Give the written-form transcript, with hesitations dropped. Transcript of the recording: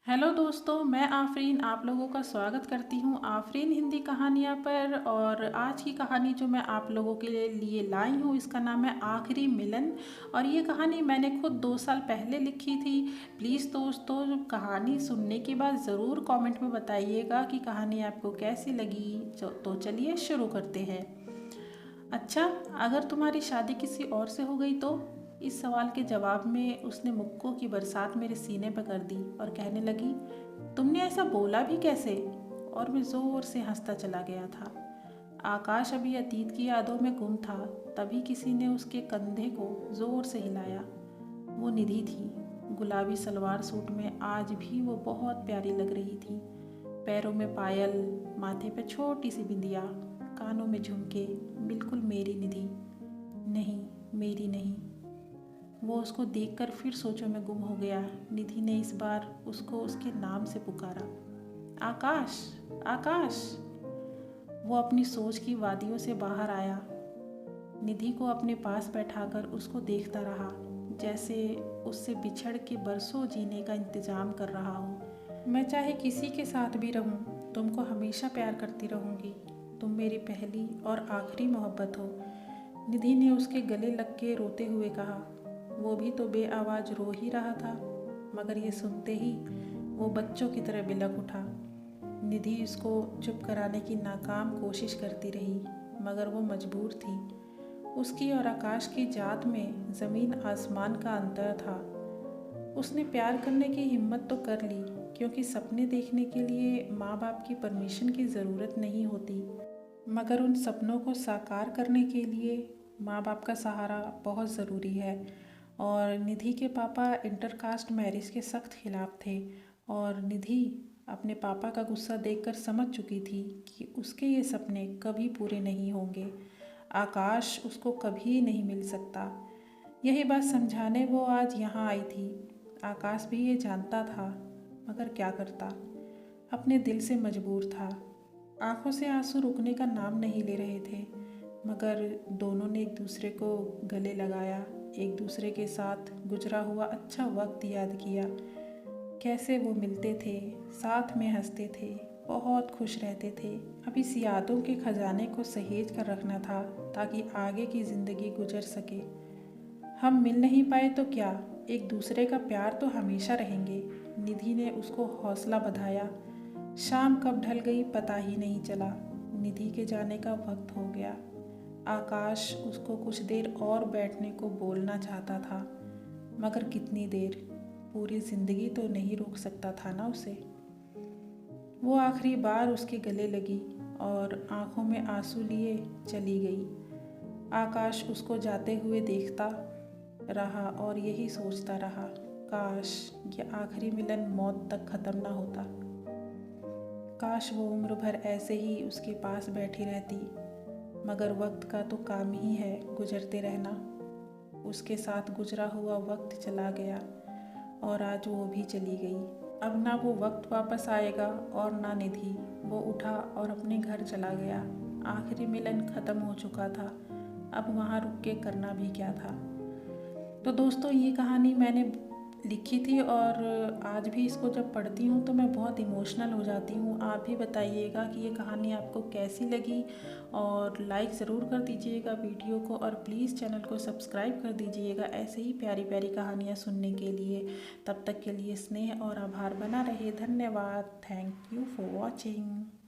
Hello दोस्तों, मैं आफरीन आप लोगों का स्वागत करती हूँ आफरीन हिंदी कहानियाँ पर। और आज की कहानी जो मैं आप लोगों के लिए लाई हूँ इसका नाम है आखिरी मिलन। और ये कहानी मैंने खुद 2 साल पहले लिखी थी। प्लीज़ दोस्तों, कहानी सुनने के बाद ज़रूर कमेंट में बताइएगा कि कहानी आपको कैसी लगी। तो चलिए शुरू करते हैं। अच्छा, अगर तुम्हारी शादी किसी और से हो गई तो? इस सवाल के जवाब में उसने मुक्कों की बरसात मेरे सीने पर कर दी और कहने लगी, तुमने ऐसा बोला भी कैसे? और मैं ज़ोर से हंसता चला गया था। आकाश अभी अतीत की यादों में गुम था। तभी किसी ने उसके कंधे को ज़ोर से हिलाया। वो निधि थी। गुलाबी सलवार सूट में आज भी वो बहुत प्यारी लग रही थी। पैरों में पायल, माथे पे छोटी सी बिंदिया, कानों में झुमके, बिल्कुल मेरी निधि। नहीं, मेरी नहीं। वो उसको देखकर फिर सोचों में गुम हो गया। निधि ने इस बार उसको उसके नाम से पुकारा, आकाश, आकाश। वो अपनी सोच की वादियों से बाहर आया। निधि को अपने पास बैठाकर उसको देखता रहा, जैसे उससे बिछड़ के बरसों जीने का इंतजाम कर रहा हो। मैं चाहे किसी के साथ भी रहूं, तुमको हमेशा प्यार करती रहूंगी। तुम मेरी पहली और आखिरी मोहब्बत हो। निधि ने उसके गले लग के रोते हुए कहा। वो भी तो बेआवाज़ रो ही रहा था, मगर ये सुनते ही वो बच्चों की तरह बिलख उठा। निधि उसको चुप कराने की नाकाम कोशिश करती रही, मगर वो मजबूर थी। उसकी और आकाश की जात में ज़मीन आसमान का अंतर था। उसने प्यार करने की हिम्मत तो कर ली, क्योंकि सपने देखने के लिए माँ बाप की परमिशन की ज़रूरत नहीं होती, मगर उन सपनों को साकार करने के लिए माँ बाप का सहारा बहुत ज़रूरी है। और निधि के पापा इंटरकास्ट मैरिज के सख्त खिलाफ थे, और निधि अपने पापा का गुस्सा देखकर समझ चुकी थी कि उसके ये सपने कभी पूरे नहीं होंगे। आकाश उसको कभी नहीं मिल सकता। यही बात समझाने वो आज यहाँ आई थी। आकाश भी ये जानता था, मगर क्या करता, अपने दिल से मजबूर था। आंखों से आंसू रुकने का नाम नहीं ले रहे थे, मगर दोनों ने एक दूसरे को गले लगाया, एक दूसरे के साथ गुजरा हुआ अच्छा वक्त याद किया। कैसे वो मिलते थे, साथ में हंसते थे, बहुत खुश रहते थे। अब इस यादों के खजाने को सहेज कर रखना था, ताकि आगे की ज़िंदगी गुजर सके। हम मिल नहीं पाए तो क्या, एक दूसरे का प्यार तो हमेशा रहेंगे। निधि ने उसको हौसला बधाया। शाम कब ढल गई पता ही नहीं चला। निधि के जाने का वक्त हो गया। आकाश उसको कुछ देर और बैठने को बोलना चाहता था, मगर कितनी देर, पूरी जिंदगी तो नहीं रोक सकता था ना उसे। वो आखिरी बार उसके गले लगी और आंखों में आंसू लिए चली गई। आकाश उसको जाते हुए देखता रहा और यही सोचता रहा, काश ये आखिरी मिलन मौत तक ख़त्म ना होता। काश वो उम्र भर ऐसे ही उसके पास बैठी रहती, मगर वक्त का तो काम ही है गुजरते रहना। उसके साथ गुजरा हुआ वक्त चला गया और आज वो भी चली गई। अब ना वो वक्त वापस आएगा और ना निधि। वो उठा और अपने घर चला गया। आखिरी मिलन ख़त्म हो चुका था, अब वहाँ रुक के करना भी क्या था। तो दोस्तों, ये कहानी मैंने लिखी थी और आज भी इसको जब पढ़ती हूँ तो मैं बहुत इमोशनल हो जाती हूँ। आप भी बताइएगा कि ये कहानी आपको कैसी लगी, और लाइक ज़रूर कर दीजिएगा वीडियो को, और प्लीज़ चैनल को सब्सक्राइब कर दीजिएगा ऐसे ही प्यारी प्यारी कहानियाँ सुनने के लिए। तब तक के लिए स्नेह और आभार बना रहे। धन्यवाद। Thank you for watching.